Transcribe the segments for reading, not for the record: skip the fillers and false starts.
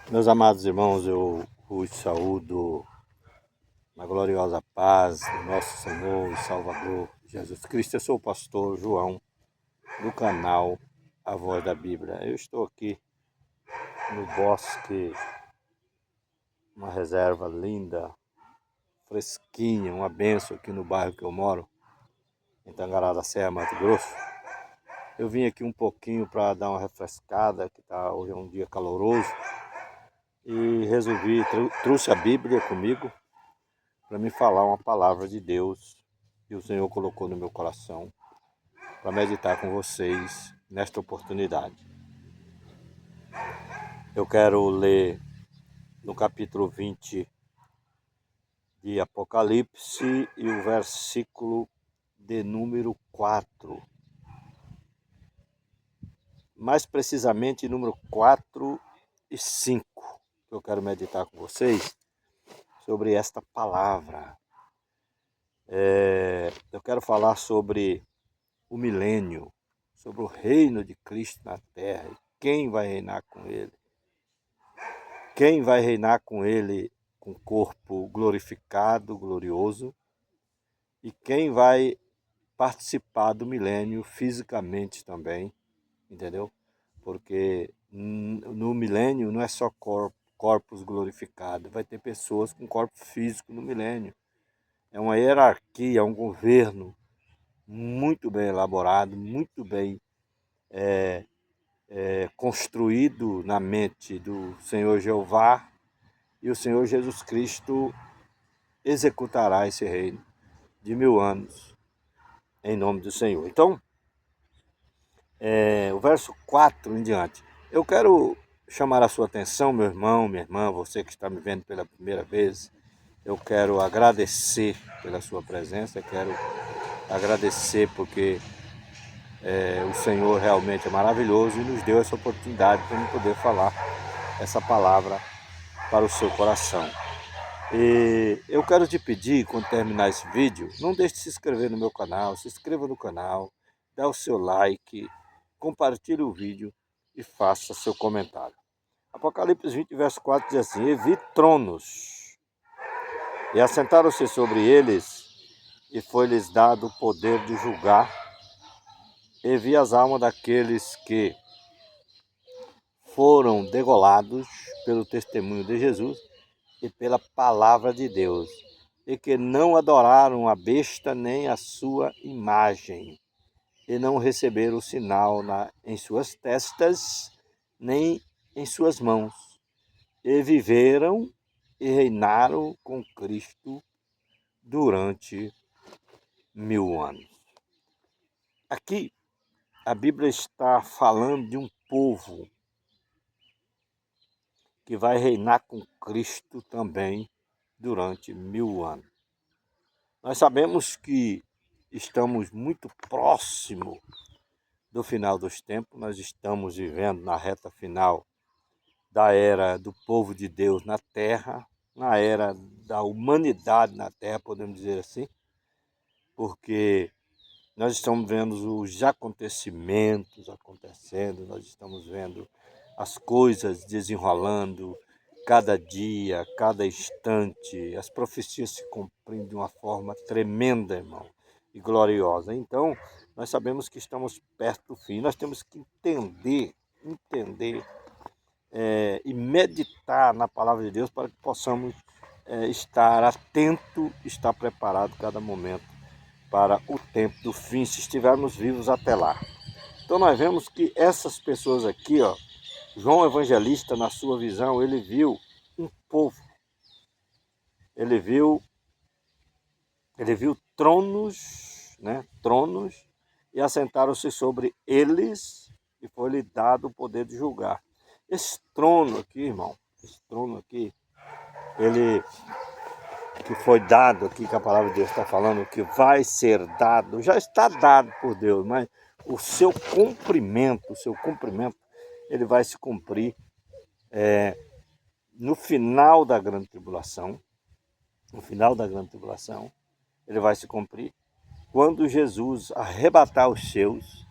Meus amados irmãos, eu os saúdo na gloriosa paz do nosso Senhor e Salvador Jesus Cristo. Eu sou o pastor João, do canal A Voz da Bíblia. Eu estou aqui no bosque, uma reserva linda, fresquinha, uma bênção aqui no bairro que eu moro, em Tangará da Serra, Mato Grosso. Eu vim aqui um pouquinho para dar uma refrescada, que hoje é um dia caloroso, e resolvi, trouxe a Bíblia comigo, para me falar uma palavra de Deus que o Senhor colocou no meu coração para meditar com vocês nesta oportunidade. Eu quero ler no capítulo 20 de Apocalipse e o versículo de número 4. Mais precisamente número 4 e 5. Eu quero meditar com vocês sobre esta palavra. Eu quero falar sobre o milênio, sobre o reino de Cristo na terra, e quem vai reinar com ele. Quem vai reinar com ele com corpo glorificado, glorioso, e quem vai participar do milênio fisicamente também, entendeu? Porque no milênio não é só corpos glorificados, vai ter pessoas com corpo físico no milênio. É uma hierarquia, um governo muito bem elaborado, muito bem construído na mente do Senhor Jeová, e o Senhor Jesus Cristo executará esse reino de 1000 anos, em nome do Senhor. Então, o verso 4 em diante, eu quero chamar a sua atenção, meu irmão, minha irmã, você que está me vendo pela primeira vez. Eu quero agradecer pela sua presença, quero agradecer porque o Senhor realmente é maravilhoso e nos deu essa oportunidade para eu poder falar essa palavra para o seu coração. E eu quero te pedir, quando terminar esse vídeo, não deixe de se inscrever no meu canal, se inscreva no canal, dá o seu like, compartilhe o vídeo e faça seu comentário. Apocalipse 20, verso 4 diz assim: E vi tronos, e assentaram-se sobre eles, e foi-lhes dado o poder de julgar, e vi as almas daqueles que foram degolados pelo testemunho de Jesus e pela palavra de Deus, e que não adoraram a besta nem a sua imagem, e não receberam o sinal em suas testas, nem em suas mãos, e viveram e reinaram com Cristo durante 1000 anos. Aqui a Bíblia está falando de um povo que vai reinar com Cristo também durante 1000 anos. Nós sabemos que estamos muito próximo do final dos tempos, nós estamos vivendo na reta final da era do povo de Deus na terra, na era da humanidade na terra, podemos dizer assim, porque nós estamos vendo os acontecimentos acontecendo, nós estamos vendo as coisas desenrolando, cada dia, cada instante, as profecias se cumprindo de uma forma tremenda, irmão, e gloriosa. Então, nós sabemos que estamos perto do fim. Nós temos que entender e meditar na palavra de Deus para que possamos estar atento, estar preparado cada momento para o tempo do fim, se estivermos vivos até lá. Então nós vemos que essas pessoas aqui, ó, João Evangelista, na sua visão, ele viu um povo, ele viu tronos, né? Tronos, e assentaram-se sobre eles, e foi-lhe dado o poder de julgar. Esse trono aqui, irmão, esse trono aqui, ele que foi dado aqui, que a palavra de Deus está falando, que vai ser dado, já está dado por Deus, mas o seu cumprimento, ele vai se cumprir no final da grande tribulação. No final da grande tribulação, ele vai se cumprir quando Jesus arrebatar os seus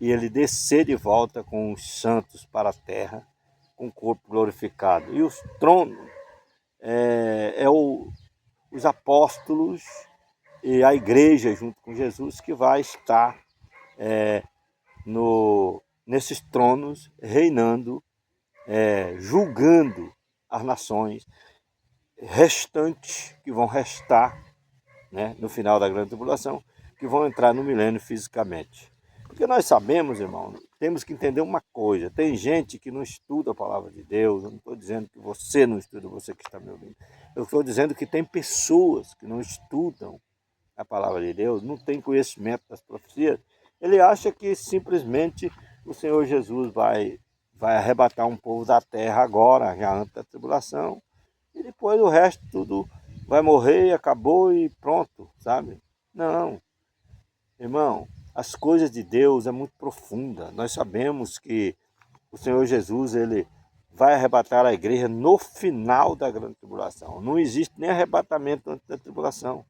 e ele descer de volta com os santos para a terra, com o corpo glorificado. E os tronos os apóstolos e a igreja junto com Jesus que vai estar nesses tronos reinando, julgando as nações restantes que vão restar, né, no final da grande tribulação, que vão entrar no milênio fisicamente. Porque nós sabemos, irmão, temos que entender uma coisa. Tem gente que não estuda a palavra de Deus. Eu não estou dizendo que você não estuda, você que está me ouvindo. Eu estou dizendo que tem pessoas que não estudam a palavra de Deus, não tem conhecimento das profecias. Ele acha que simplesmente o Senhor Jesus vai arrebatar um povo da terra agora, já antes da tribulação, e depois o resto tudo vai morrer e acabou e pronto, sabe? Não, irmão, as coisas de Deus é muito profunda. Nós sabemos que o Senhor Jesus, ele vai arrebatar a igreja no final da grande tribulação. Não existe nem arrebatamento antes da tribulação.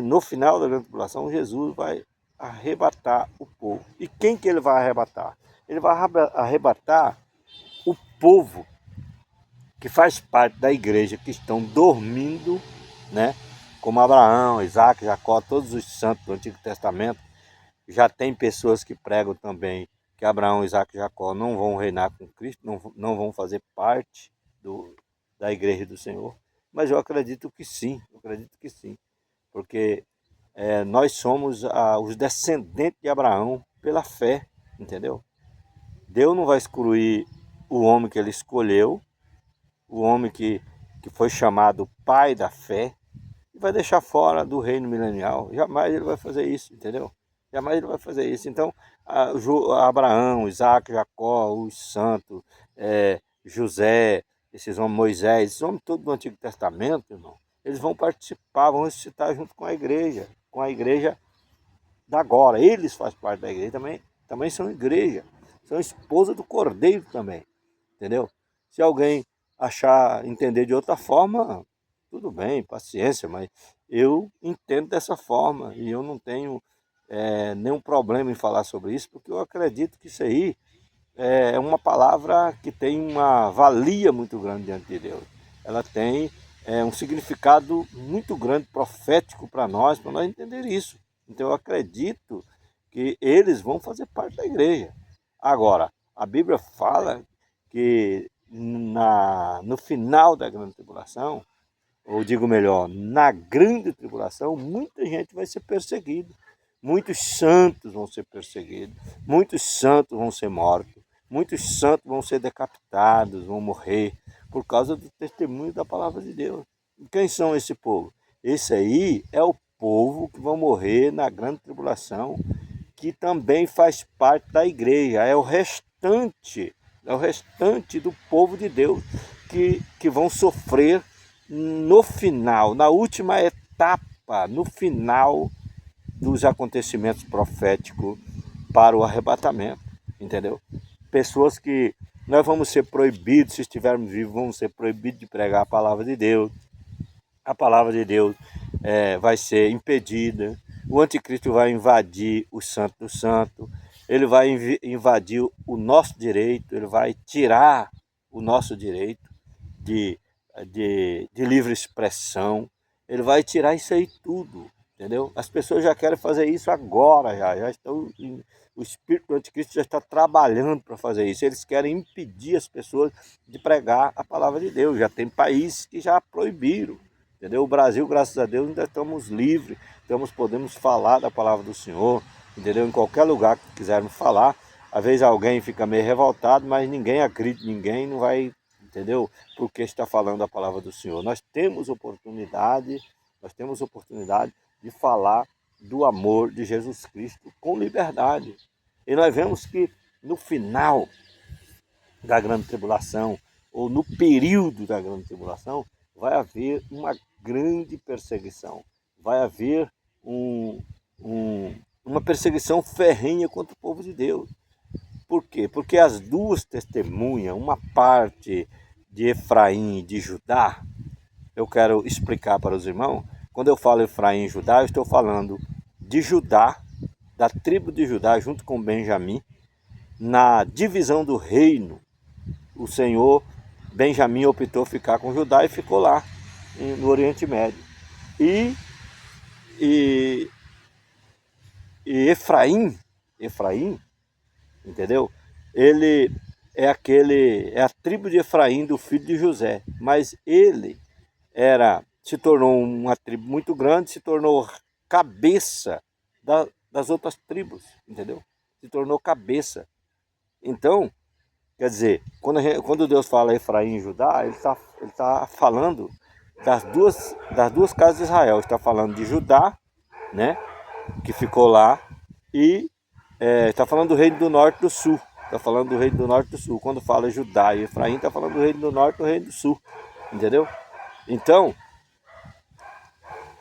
No final da grande tribulação, Jesus vai arrebatar o povo. E quem que ele vai arrebatar? Ele vai arrebatar o povo que faz parte da igreja, que estão dormindo, né? Como Abraão, Isaac, Jacó, todos os santos do Antigo Testamento. Já tem pessoas que pregam também que Abraão, Isaac e Jacó não vão reinar com Cristo, não vão fazer parte da igreja do Senhor. Mas eu acredito que sim, porque nós somos os descendentes de Abraão pela fé, entendeu? Deus não vai excluir o homem que ele escolheu, o homem que foi chamado pai da fé, e vai deixar fora do reino milenial. Jamais ele vai fazer isso, entendeu? Jamais ele vai fazer isso. Então, Abraão, Isaac, Jacó, os santos, José, esses homens, Moisés, esses homens todos do Antigo Testamento, irmão, eles vão participar, vão ressuscitar junto com a igreja da agora. Eles fazem parte da igreja também são igreja, são esposa do Cordeiro também, entendeu? Se alguém entender de outra forma, tudo bem, paciência, mas eu entendo dessa forma e eu não tenho nenhum problema em falar sobre isso, porque eu acredito que isso aí é uma palavra que tem uma valia muito grande diante de Deus. Ela tem um significado muito grande, profético para nós entender isso. Então eu acredito que eles vão fazer parte da igreja. Agora, a Bíblia fala que no final da grande tribulação, ou digo melhor, na grande tribulação, muita gente vai ser perseguida. Muitos santos vão ser perseguidos, muitos santos vão ser mortos, muitos santos vão ser decapitados, vão morrer, por causa do testemunho da palavra de Deus. E quem são esse povo? Esse aí é o povo que vai morrer na grande tribulação, que também faz parte da igreja, é o restante do povo de Deus, que vão sofrer no final, na última etapa, no final dos acontecimentos proféticos para o arrebatamento, entendeu? Pessoas que nós vamos ser proibidos, se estivermos vivos, vamos ser proibidos de pregar a palavra de Deus. A palavra de Deus vai ser impedida. O anticristo vai invadir o santo do santo. Ele vai invadir o nosso direito, ele vai tirar o nosso direito de livre expressão. Ele vai tirar isso aí tudo, entendeu? As pessoas já querem fazer isso agora, já estão... O espírito do anticristo já está trabalhando para fazer isso. Eles querem impedir as pessoas de pregar a palavra de Deus. Já tem países que já proibiram, entendeu? O Brasil, graças a Deus, ainda estamos livres, podemos falar da palavra do Senhor, entendeu? Em qualquer lugar que quisermos falar. Às vezes alguém fica meio revoltado, mas ninguém acredita, ninguém não vai, entendeu? Porque está falando a palavra do Senhor. Nós temos oportunidade de falar do amor de Jesus Cristo com liberdade. E nós vemos que no final da grande tribulação, ou no período da grande tribulação, vai haver uma grande perseguição. Vai haver uma perseguição ferrenha contra o povo de Deus. Por quê? Porque as duas testemunhas, uma parte de Efraim e de Judá, eu quero explicar para os irmãos. Quando eu falo Efraim e Judá, eu estou falando de Judá, da tribo de Judá, junto com Benjamim, na divisão do reino o Senhor, Benjamim optou ficar com Judá e ficou lá no Oriente Médio. E Efraim, entendeu? Ele é a tribo de Efraim, do filho de José, mas ele se tornou uma tribo muito grande, se tornou cabeça das outras tribos, entendeu? Se tornou cabeça. Então, quer dizer, quando Deus fala Efraim e Judá, ele tá falando das duas casas de Israel. Está falando de Judá, né, que ficou lá, e está falando do reino do norte e do sul. Está falando do reino do norte e do sul. Quando fala Judá e Efraim, está falando do reino do norte e do reino do sul, entendeu? Então,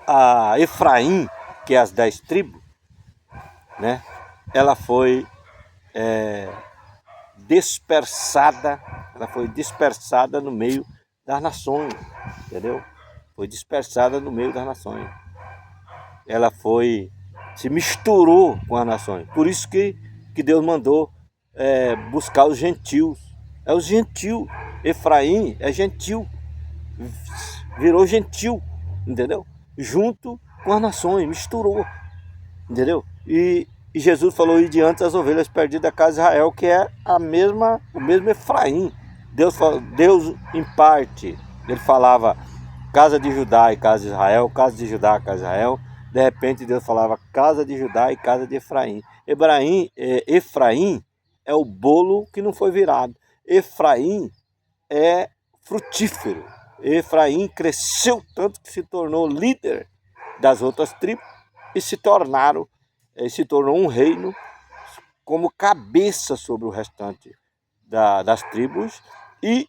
a Efraim, que é as 10 tribos, né, ela foi dispersada no meio das nações, entendeu? Foi dispersada no meio das nações. Ela se misturou com as nações. Por isso que Deus mandou buscar os gentios. É os gentios. Efraim é gentil. Virou gentil, entendeu? Junto com as nações, misturou, entendeu? E Jesus falou: e diante as ovelhas perdidas da casa de Israel, que é o mesmo Efraim. Deus em parte, ele falava casa de Judá e casa de Israel, casa de Judá e casa de Israel. De repente Deus falava casa de Judá e casa de Efraim. Efraim é o bolo que não foi virado. Efraim é frutífero. Efraim cresceu tanto que se tornou líder das outras tribos e se tornou um reino como cabeça sobre o restante das tribos. E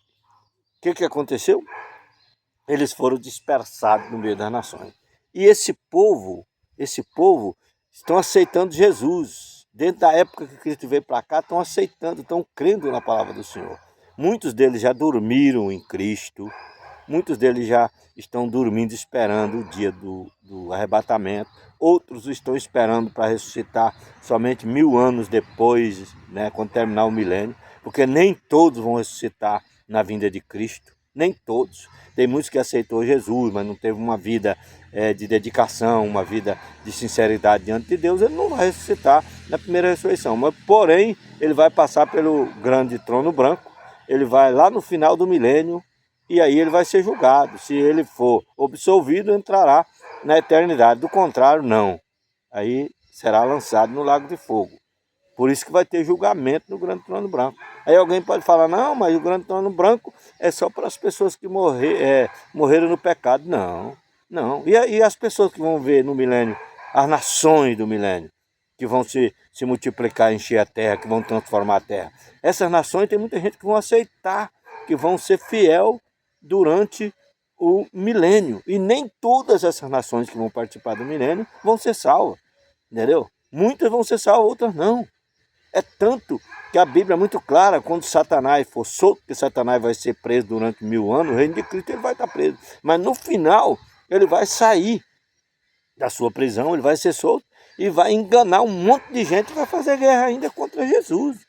o que aconteceu? Eles foram dispersados no meio das nações. E esse povo estão aceitando Jesus. Dentro da época que Cristo veio para cá, estão aceitando, estão crendo na palavra do Senhor. Muitos deles já dormiram em Cristo. Muitos deles já estão dormindo, esperando o dia do arrebatamento. Outros estão esperando para ressuscitar somente 1000 anos depois, né, quando terminar o milênio. Porque nem todos vão ressuscitar na vinda de Cristo. Nem todos. Tem muitos que aceitou Jesus, mas não teve uma vida de dedicação, uma vida de sinceridade diante de Deus. Ele não vai ressuscitar na primeira ressurreição. Mas, porém, ele vai passar pelo grande trono branco. Ele vai lá no final do milênio. E aí ele vai ser julgado. Se ele for absolvido, entrará na eternidade. Do contrário, não. Aí será lançado no lago de fogo. Por isso que vai ter julgamento no grande trono branco. Aí alguém pode falar: não, mas o grande trono branco é só para as pessoas que morreram no pecado. Não, não. E as pessoas que vão ver no milênio, as nações do milênio, que vão se multiplicar, encher a terra, que vão transformar a terra. Essas nações, tem muita gente que vão aceitar, que vão ser fiel durante o milênio. E nem todas essas nações que vão participar do milênio vão ser salvas, entendeu? Muitas vão ser salvas, outras não. É tanto que a Bíblia é muito clara: quando Satanás for solto, que Satanás vai ser preso durante 1000 anos, o reino de Cristo ele vai estar preso. Mas no final ele vai sair da sua prisão, ele vai ser solto e vai enganar um monte de gente e vai fazer guerra ainda contra Jesus.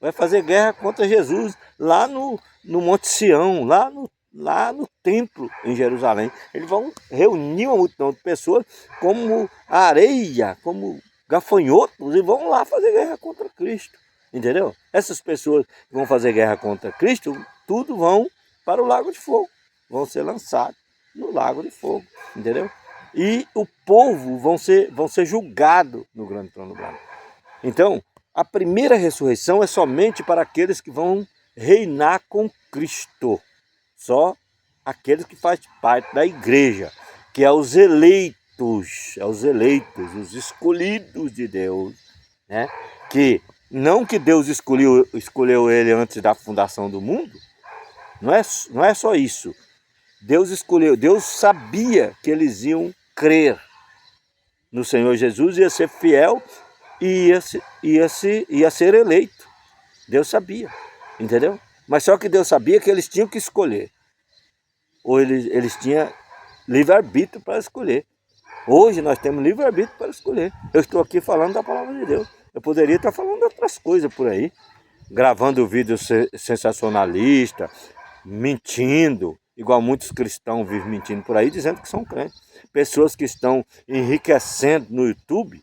Vai fazer guerra contra Jesus lá no Monte Sião, lá no templo em Jerusalém. Eles vão reunir uma multidão de pessoas como areia, como gafanhotos, e vão lá fazer guerra contra Cristo, entendeu? Essas pessoas que vão fazer guerra contra Cristo, tudo vão para o lago de fogo, vão ser lançados no lago de fogo, entendeu? E o povo vão ser julgados no grande trono branco. Então, a primeira ressurreição é somente para aqueles que vão reinar com Cristo. Só aqueles que fazem parte da igreja, que é os eleitos, os escolhidos de Deus, né? Que não que Deus escolheu ele antes da fundação do mundo, não é só isso. Deus sabia que eles iam crer no Senhor Jesus, ia ser fiel e ia ser eleito. Deus sabia, entendeu? Mas só que Deus sabia que eles tinham que escolher. Ou eles tinham livre-arbítrio para escolher. Hoje nós temos livre-arbítrio para escolher. Eu estou aqui falando da palavra de Deus. Eu poderia estar falando de outras coisas por aí, gravando vídeo sensacionalista, mentindo, igual muitos cristãos vivem mentindo por aí, dizendo que são crentes. Pessoas que estão enriquecendo no YouTube,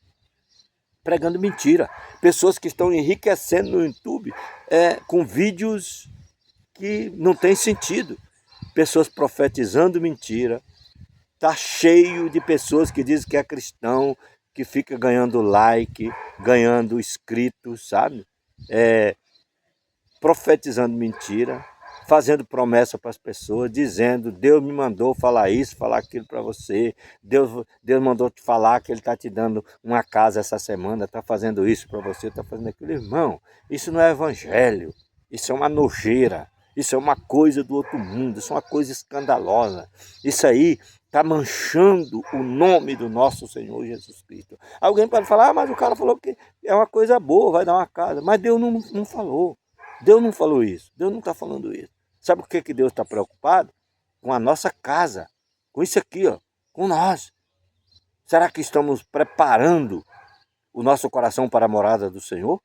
pregando mentira. Pessoas que estão enriquecendo no YouTube com vídeos que não tem sentido. Pessoas profetizando mentira. Tá cheio de pessoas que dizem que é cristão, que fica ganhando like, ganhando inscritos, sabe? Profetizando mentira, fazendo promessa para as pessoas, dizendo: Deus me mandou falar isso, falar aquilo para você, Deus mandou te falar que Ele está te dando uma casa essa semana, está fazendo isso para você, está fazendo aquilo. Irmão, isso não é evangelho, isso é uma nojeira, isso é uma coisa do outro mundo, isso é uma coisa escandalosa. Isso aí está manchando o nome do nosso Senhor Jesus Cristo. Alguém pode falar: mas o cara falou que é uma coisa boa, vai dar uma casa. Mas Deus não falou. Deus não falou isso. Deus não está falando isso. Sabe por que Deus está preocupado? Com a nossa casa. Com isso aqui, ó. Com nós. Será que estamos preparando o nosso coração para a morada do Senhor?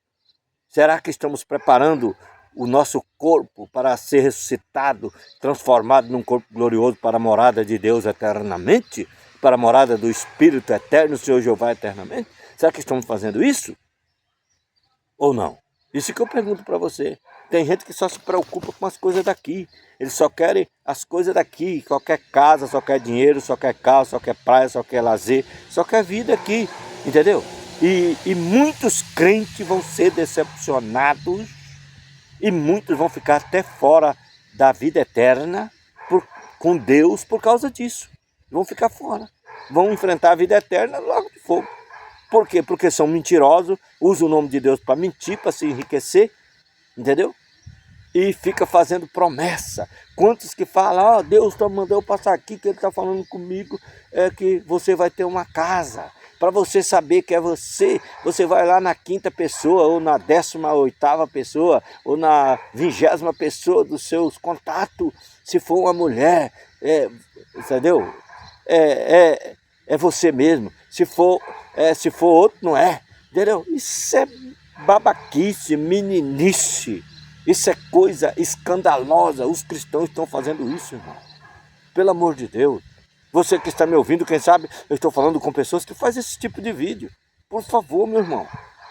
Será que estamos preparando o nosso corpo para ser ressuscitado, transformado num corpo glorioso para a morada de Deus eternamente? Para a morada do Espírito eterno, o Senhor Jeová eternamente? Será que estamos fazendo isso? Ou não? Isso que eu pergunto para você. Tem gente que só se preocupa com as coisas daqui. Eles só querem as coisas daqui. Só quer casa, só quer dinheiro, só quer carro, só quer praia, só quer lazer, só quer vida aqui. Entendeu? E muitos crentes vão ser decepcionados e muitos vão ficar até fora da vida eterna com Deus por causa disso. Vão ficar fora. Vão enfrentar a vida eterna logo de fogo. Por quê? Porque são mentirosos, usam o nome de Deus para mentir, para se enriquecer, entendeu? E fica fazendo promessa. Quantos que falam: Deus mandou eu passar aqui, que Ele está falando comigo, que você vai ter uma casa. Para você saber que é você, você vai lá na 5ª pessoa, ou na 18ª pessoa, ou na 20ª pessoa dos seus contatos. Se for uma mulher, entendeu? É você mesmo. Se for outro, não é. Entendeu? Isso é babaquice, meninice. Isso é coisa escandalosa. Os cristãos estão fazendo isso, irmão. Pelo amor de Deus. Você que está me ouvindo, quem sabe eu estou falando com pessoas que fazem esse tipo de vídeo. Por favor, meu irmão.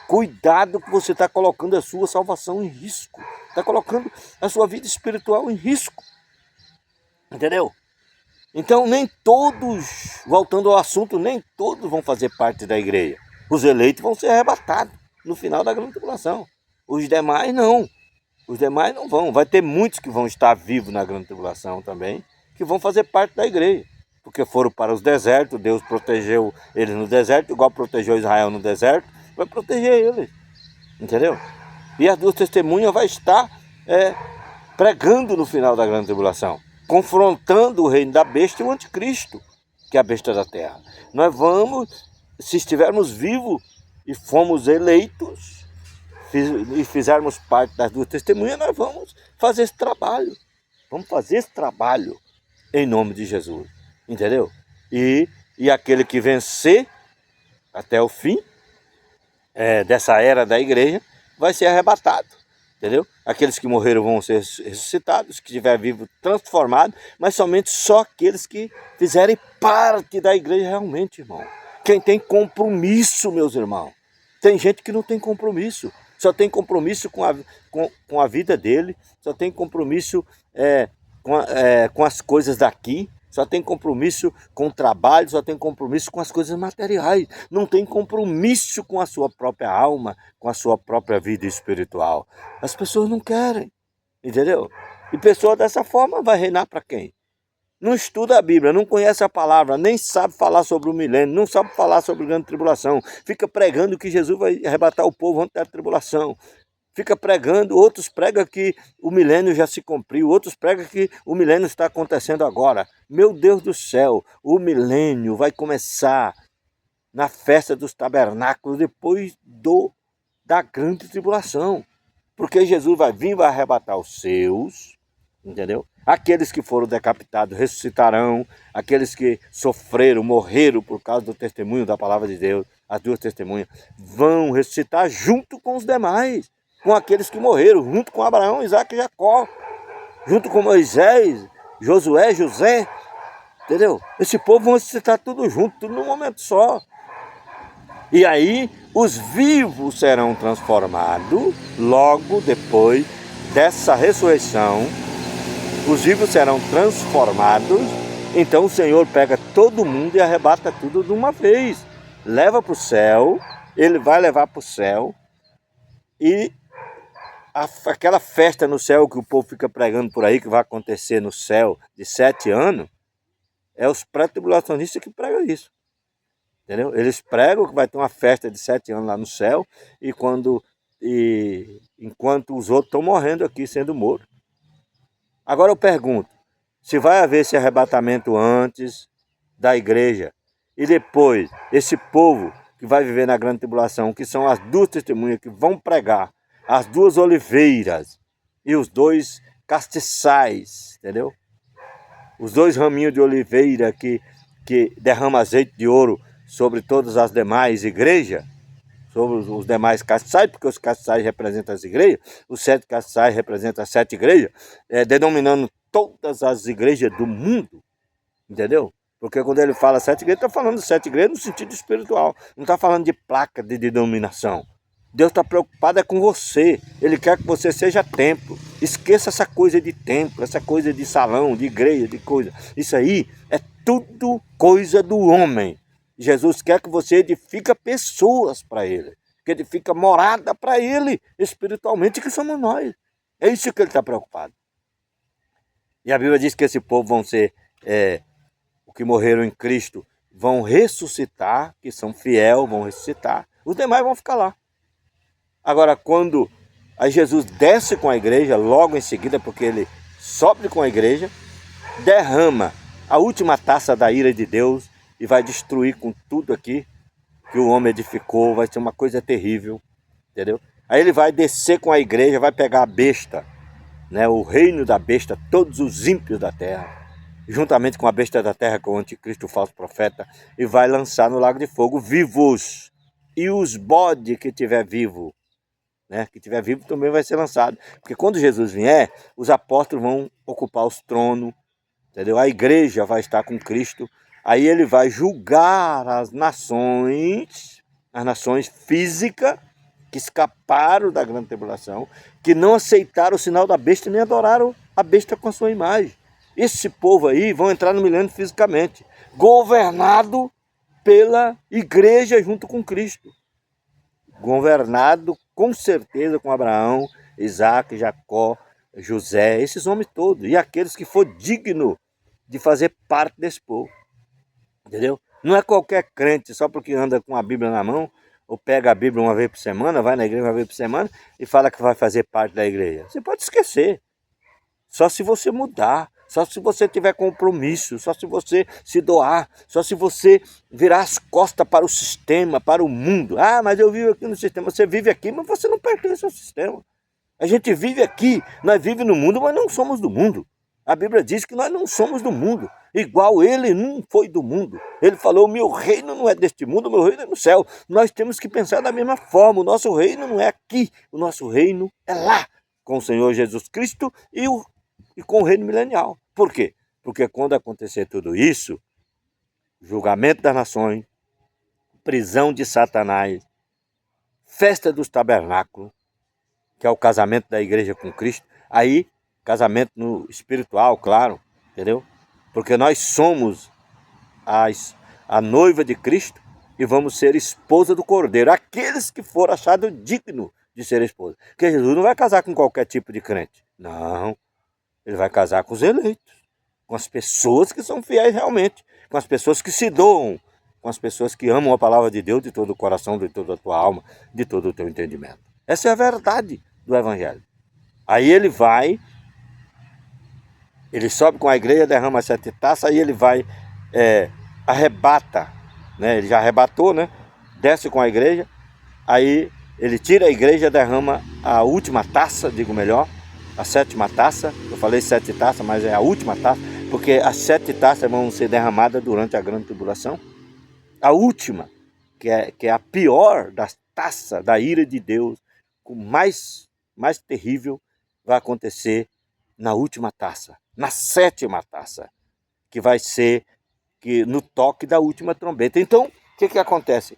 Cuidado que você está colocando a sua salvação em risco. Está colocando a sua vida espiritual em risco. Entendeu? Então nem todos, voltando ao assunto, nem todos vão fazer parte da igreja. Os eleitos vão ser arrebatados no final da grande tribulação. Os demais não. Os demais não vão. Vai ter muitos que vão estar vivos na grande tribulação também, que vão fazer parte da igreja. Porque foram para os desertos, Deus protegeu eles no deserto, igual protegeu Israel no deserto, vai proteger eles. Entendeu? E as 2 testemunhas vai estar pregando no final da grande tribulação, confrontando o reino da besta e o anticristo, que é a besta da terra. Nós vamos, se estivermos vivos e fomos eleitos, e fizermos parte das 2 testemunhas, nós vamos fazer esse trabalho. Vamos fazer esse trabalho em nome de Jesus. Entendeu? E aquele que vencer até o fim dessa era da igreja vai ser arrebatado. Entendeu? Aqueles que morreram vão ser ressuscitados, que estiver vivo, transformado, mas somente só aqueles que fizerem parte da igreja realmente, irmão. Quem tem compromisso, meus irmãos. Tem gente que não tem compromisso, só tem compromisso com a vida dele, só tem compromisso com as coisas daqui, só tem compromisso com o trabalho, só tem compromisso com as coisas materiais. Não tem compromisso com a sua própria alma, com a sua própria vida espiritual. As pessoas não querem, entendeu? E pessoa dessa forma vai reinar para quem? Não estuda a Bíblia, não conhece a palavra, nem sabe falar sobre o milênio, não sabe falar sobre a grande tribulação. Fica pregando que Jesus vai arrebatar o povo antes da tribulação. Fica pregando, outros pregam que o milênio já se cumpriu, outros pregam que o milênio está acontecendo agora. Meu Deus do céu, o milênio vai começar na festa dos tabernáculos depois da grande tribulação. Porque Jesus vai vir e vai arrebatar os seus, entendeu? Aqueles que foram decapitados ressuscitarão, aqueles que sofreram, morreram por causa do testemunho da palavra de Deus, as 2 testemunhas, vão ressuscitar junto com os demais. com aqueles que morreram, junto com Abraão, Isaac e Jacó, junto com Moisés, Josué, José, entendeu? Esse povo vão ressuscitar tudo junto, tudo num momento só. E aí os vivos serão transformados logo depois dessa ressurreição. Os vivos serão transformados. Então o Senhor pega todo mundo e arrebata tudo de uma vez. Leva para o céu, ele vai levar para o céu. E aquela festa no céu que o povo fica pregando por aí, que vai acontecer no céu de 7 anos, é os pré-tribulacionistas que pregam isso. Entendeu? Eles pregam que vai ter uma festa de 7 anos lá no céu, enquanto os outros estão morrendo aqui, sendo mortos. Agora eu pergunto, se vai haver esse arrebatamento antes da igreja, e depois esse povo que vai viver na grande tribulação, que são as duas testemunhas que vão pregar, as duas oliveiras e os dois castiçais, entendeu? Os dois raminhos de oliveira que derramam azeite de ouro sobre todas as demais igrejas, sobre os demais castiçais, porque os castiçais representam as igrejas, os 7 castiçais representam as 7 igrejas, denominando todas as igrejas do mundo, entendeu? Porque quando ele fala 7 igrejas, está falando de 7 igrejas no sentido espiritual, não está falando de placa de denominação. Deus está preocupado com você, Ele quer que você seja templo. Esqueça essa coisa de templo, essa coisa de salão, de igreja, de coisa. Isso aí é tudo coisa do homem. Jesus quer que você edifique pessoas para Ele, que edifique morada para Ele, espiritualmente, que somos nós. É isso que Ele está preocupado. E a Bíblia diz que esse povo vão ser, os que morreram em Cristo, vão ressuscitar, que são fiéis, vão ressuscitar. Os demais vão ficar lá. Agora, quando aí Jesus desce com a igreja, logo em seguida, porque Ele sobe com a igreja, derrama a última taça da ira de Deus, e vai destruir com tudo aqui que o homem edificou, vai ser uma coisa terrível, entendeu? Aí ele vai descer com a igreja, vai pegar a besta, né, o reino da besta, todos os ímpios da terra, juntamente com a besta da terra, que é o anticristo, o falso profeta, e vai lançar no lago de fogo vivos. E os bodes que tiver vivo, né, que tiver vivo também vai ser lançado. Porque quando Jesus vier, os apóstolos vão ocupar os tronos, entendeu? A igreja vai estar com Cristo. Aí ele vai julgar as nações físicas que escaparam da grande tribulação, que não aceitaram o sinal da besta nem adoraram a besta com a sua imagem. Esse povo aí vão entrar no milênio fisicamente, governado pela igreja junto com Cristo. Governado com certeza com Abraão, Isaac, Jacó, José, esses homens todos. E aqueles que for digno de fazer parte desse povo. Entendeu? Não é qualquer crente, só porque anda com a Bíblia na mão, ou pega a Bíblia uma vez por semana, vai na igreja uma vez por semana e fala que vai fazer parte da igreja. Você pode esquecer. Só se você mudar, só se você tiver compromisso, só se você se doar, só se você virar as costas para o sistema, para o mundo. Ah, mas eu vivo aqui no sistema. Você vive aqui, mas você não pertence ao sistema. A gente vive aqui, nós vivemos no mundo, mas não somos do mundo. A Bíblia diz que nós não somos do mundo, igual Ele não foi do mundo. Ele falou, o meu reino não é deste mundo, o meu reino é no céu. Nós temos que pensar da mesma forma, o nosso reino não é aqui, o nosso reino é lá, com o Senhor Jesus Cristo e com o reino milenial. Por quê? Porque quando acontecer tudo isso, julgamento das nações, prisão de Satanás, festa dos tabernáculos, que é o casamento da igreja com Cristo, aí casamento no espiritual, claro, entendeu? Porque nós somos a noiva de Cristo e vamos ser esposa do Cordeiro, aqueles que foram achados dignos de ser esposa. Porque Jesus não vai casar com qualquer tipo de crente, não. Ele vai casar com os eleitos, com as pessoas que são fiéis realmente, com as pessoas que se doam, com as pessoas que amam a palavra de Deus de todo o coração, de toda a tua alma, de todo o teu entendimento. Essa é a verdade do Evangelho. Aí ele sobe com a igreja, derrama 7 taças, aí ele vai, arrebata, né? Ele já arrebatou, né? Desce com a igreja, aí ele tira a igreja, derrama a última taça, digo melhor, a 7ª taça. Eu falei 7 taças, mas é a última taça, porque as 7 taças vão ser derramadas durante a grande tribulação. A última, que é a pior das taças da ira de Deus, com mais mais terrível vai acontecer na última taça, na 7ª taça, que vai ser no toque da última trombeta. Então, o que acontece?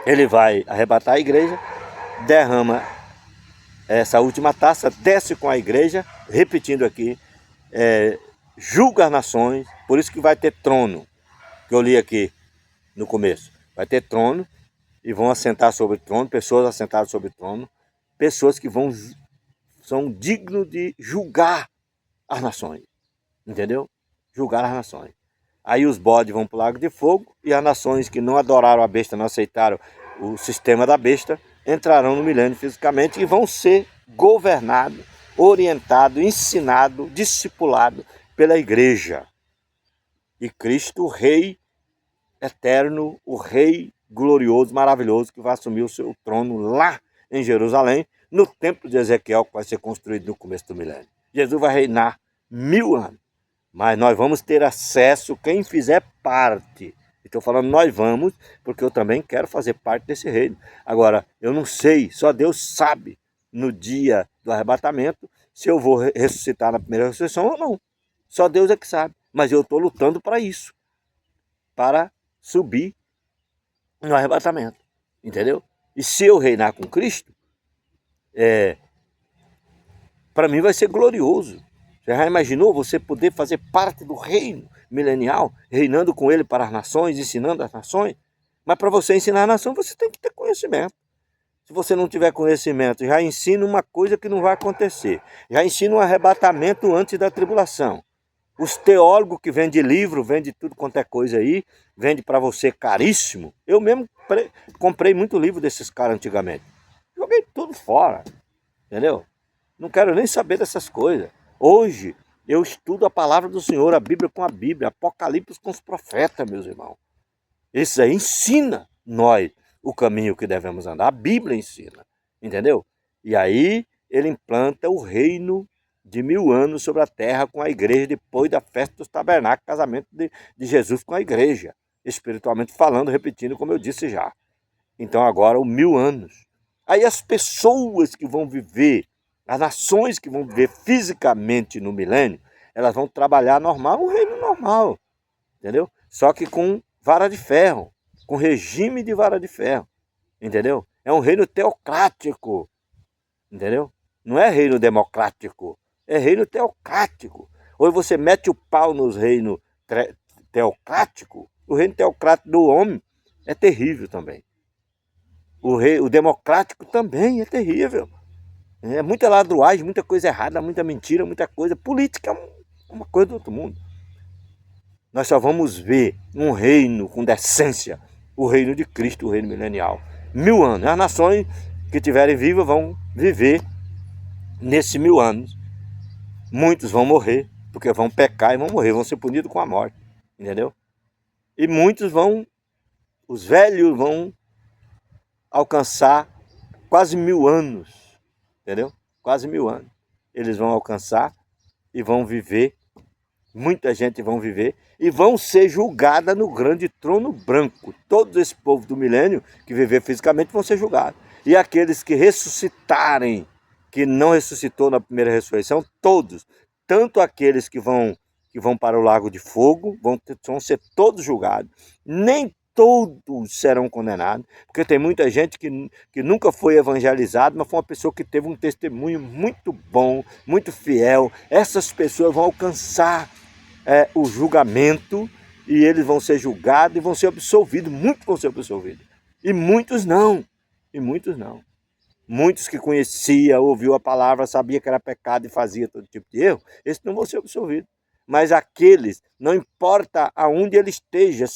Ele vai arrebatar a igreja, derrama essa última taça, desce com a igreja, repetindo aqui, julga as nações, por isso que vai ter trono, que eu li aqui no começo. Vai ter trono e vão assentar sobre o trono, pessoas assentadas sobre o trono, pessoas que são dignos de julgar as nações, entendeu? Julgar as nações. Aí os bodes vão para o lago de fogo e as nações que não adoraram a besta, não aceitaram o sistema da besta, entrarão no milênio fisicamente e vão ser governados, orientados, ensinados, discipulados pela igreja. E Cristo, o Rei eterno, o Rei glorioso, maravilhoso, que vai assumir o seu trono lá em Jerusalém, no templo de Ezequiel, que vai ser construído no começo do milênio. Jesus vai reinar 1000 anos, mas nós vamos ter acesso, quem fizer parte. Estou falando nós vamos, porque eu também quero fazer parte desse reino. Agora, eu não sei, só Deus sabe, no dia do arrebatamento, se eu vou ressuscitar na primeira ressurreição ou não. Só Deus é que sabe, mas eu estou lutando para isso, para subir no arrebatamento, entendeu? E se eu reinar com Cristo, para mim vai ser glorioso. Você já imaginou você poder fazer parte do reino milenial, reinando com ele para as nações, ensinando as nações? Mas para você ensinar a nação, você tem que ter conhecimento. Se você não tiver conhecimento, já ensina uma coisa que não vai acontecer. Já ensina um arrebatamento antes da tribulação. Os teólogos que vendem livro, vendem tudo quanto é coisa aí, vende para você caríssimo. Eu mesmo comprei muito livro desses caras antigamente. Joguei tudo fora, entendeu? Não quero nem saber dessas coisas. Hoje eu estudo a palavra do Senhor, a Bíblia com a Bíblia, Apocalipse com os profetas, meus irmãos. Isso aí ensina nós o caminho que devemos andar. A Bíblia ensina, entendeu? E aí ele implanta o reino de 1000 anos sobre a terra com a igreja, depois da festa dos tabernáculos, casamento de Jesus com a igreja, espiritualmente falando, repetindo como eu disse já. Então agora o 1000 anos. Aí as pessoas que vão viver, as nações que vão viver fisicamente no milênio, elas vão trabalhar normal, um reino normal, entendeu? Só que com vara de ferro, com regime de vara de ferro, entendeu? É um reino teocrático, entendeu? Não é reino democrático, é reino teocrático. Ou você mete o pau nos reinos teocráticos, o reino teocrático do homem é terrível também. O democrático também é terrível. É muita ladruagem, muita coisa errada, muita mentira, muita coisa. Política é uma coisa do outro mundo. Nós só vamos ver um reino com decência, o reino de Cristo, o reino milenial. 1000 anos. As nações que estiverem vivas vão viver nesses 1000 anos. Muitos vão morrer, porque vão pecar e vão morrer, vão ser punidos com a morte, entendeu? E muitos os velhos vão alcançar quase 1000 anos, entendeu? Quase 1000 anos. Eles vão alcançar e vão viver, muita gente vão viver, e vão ser julgadas no grande trono branco. Todo esse povo do milênio que viver fisicamente vão ser julgados. E aqueles que ressuscitarem, que não ressuscitou na primeira ressurreição, todos, tanto aqueles que vão para o lago de fogo, vão ser todos julgados. Nem todos serão condenados, porque tem muita gente que nunca foi evangelizado, mas foi uma pessoa que teve um testemunho muito bom, muito fiel. Essas pessoas vão alcançar o julgamento e eles vão ser julgados e vão ser absolvidos. Muitos vão ser absolvidos. E muitos não. Muitos que conhecia, ouviu a palavra, sabia que era pecado e fazia todo tipo de erro, esses não vão ser absolvidos. Mas aqueles, não importa aonde ele esteja,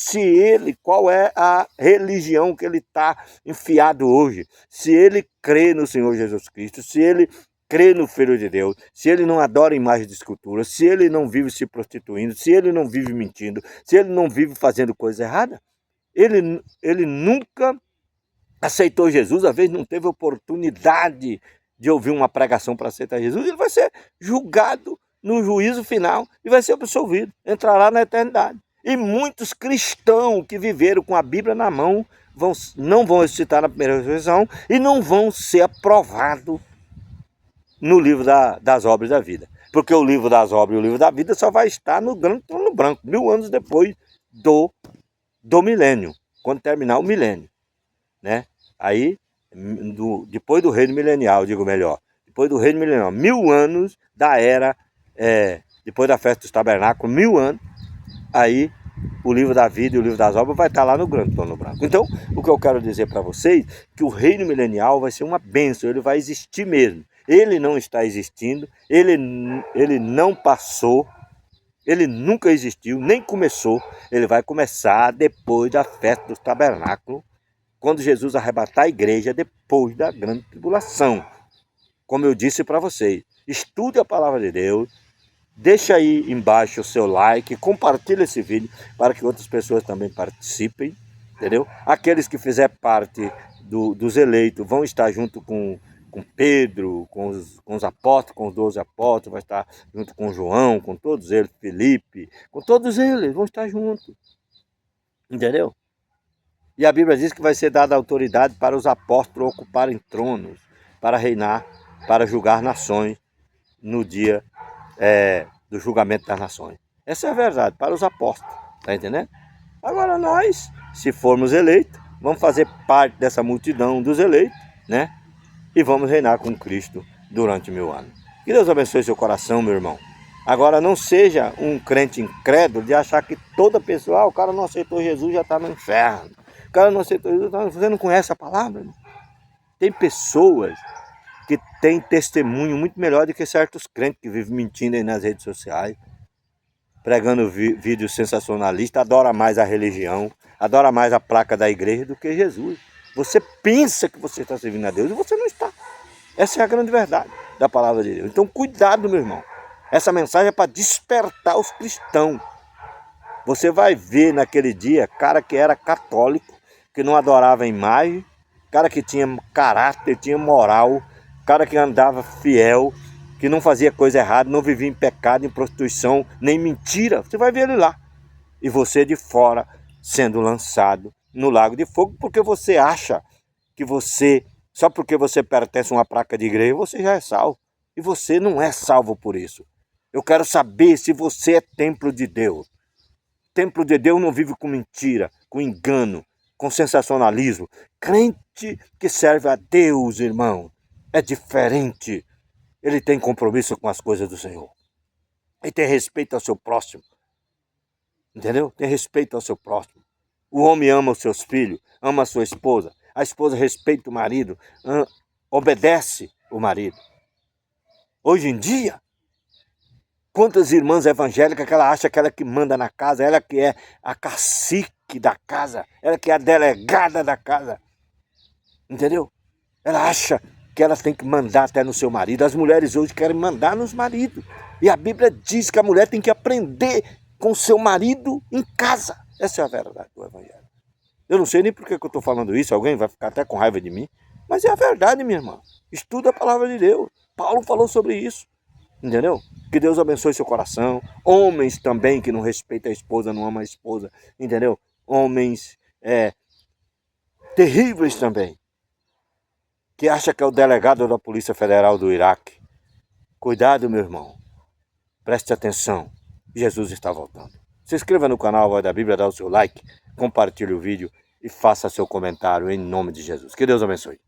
qual é a religião que ele está enfiado hoje, se ele crê no Senhor Jesus Cristo, se ele crê no Filho de Deus, se ele não adora imagem de escultura, se ele não vive se prostituindo, se ele não vive mentindo, se ele não vive fazendo coisa errada, ele nunca aceitou Jesus, às vezes não teve oportunidade de ouvir uma pregação para aceitar Jesus, ele vai ser julgado no juízo final e vai ser absolvido, entrará na eternidade. E muitos cristãos que viveram com a Bíblia na mão não vão ressuscitar na primeira ressurreição e não vão ser aprovados no livro das obras da vida. Porque o livro das obras e o livro da vida só vai estar no grande trono branco, 1000 anos depois do milênio, quando terminar o milênio, né? Aí, depois do reino milenial, digo melhor, depois do reino milenial, 1000 anos da era, depois da festa dos tabernáculos, 1000 anos, aí o livro da vida e o livro das obras vai estar lá no grande trono branco. Então, o que eu quero dizer para vocês, que o reino milenial vai ser uma bênção, ele vai existir mesmo. Ele não está existindo, ele não passou, ele nunca existiu, nem começou. Ele vai começar depois da festa dos tabernáculos, quando Jesus arrebatar a igreja depois da grande tribulação. Como eu disse para vocês, estude a palavra de Deus, deixa aí embaixo o seu like, compartilhe esse vídeo para que outras pessoas também participem, entendeu? Aqueles que fizer parte dos eleitos vão estar junto com Pedro, com os apóstolos, com os 12 apóstolos, vai estar junto com João, com todos eles, Felipe, com todos eles, vão estar juntos, entendeu? E a Bíblia diz que vai ser dada autoridade para os apóstolos ocuparem tronos, para reinar, para julgar nações no dia do julgamento das nações. Essa é a verdade, para os apóstolos, tá entendendo? Agora nós, se formos eleitos, vamos fazer parte dessa multidão dos eleitos, né? E vamos reinar com Cristo durante 1000 anos. Que Deus abençoe seu coração, meu irmão. Agora, não seja um crente incrédulo de achar que toda pessoa, o cara não aceitou Jesus, já está no inferno. O cara não aceitou Jesus, você não conhece a palavra? Tem pessoas que têm testemunho muito melhor do que certos crentes que vivem mentindo aí nas redes sociais, pregando vídeos sensacionalistas, adora mais a religião, adora mais a placa da igreja do que Jesus. Você pensa que você está servindo a Deus e você não está. Essa é a grande verdade da palavra de Deus. Então cuidado, meu irmão. Essa mensagem é para despertar os cristãos. Você vai ver naquele dia cara que era católico, que não adorava a imagem, cara que tinha caráter, tinha moral, cara que andava fiel, que não fazia coisa errada, não vivia em pecado, em prostituição, nem mentira. Você vai ver ele lá. E você de fora sendo lançado no lago de fogo, porque você acha que só porque você pertence a uma placa de igreja, você já é salvo. E você não é salvo por isso. Eu quero saber se você é templo de Deus. Templo de Deus não vive com mentira, com engano, com sensacionalismo. Crente que serve a Deus, irmão, é diferente. Ele tem compromisso com as coisas do Senhor. Ele tem respeito ao seu próximo. Entendeu? Tem respeito ao seu próximo. O homem ama os seus filhos, ama a sua esposa. A esposa respeita o marido, obedece o marido. Hoje em dia, quantas irmãs evangélicas que ela acha que ela que manda na casa, ela que é a cacique da casa, ela que é a delegada da casa. Entendeu? Ela acha que ela tem que mandar até no seu marido. As mulheres hoje querem mandar nos maridos. E a Bíblia diz que a mulher tem que aprender com o seu marido em casa. Essa é a verdade do evangelho. Eu não sei nem por que eu estou falando isso, alguém vai ficar até com raiva de mim, mas é a verdade, minha irmã. Estuda a palavra de Deus. Paulo falou sobre isso, entendeu? Que Deus abençoe seu coração. Homens também que não respeitam a esposa, não amam a esposa, entendeu? Homens terríveis também, que acha que é o delegado da Polícia Federal do Iraque. Cuidado, meu irmão. Preste atenção. Jesus está voltando. Se inscreva no canal Voz da Bíblia, dá o seu like, compartilhe o vídeo e faça seu comentário em nome de Jesus. Que Deus abençoe.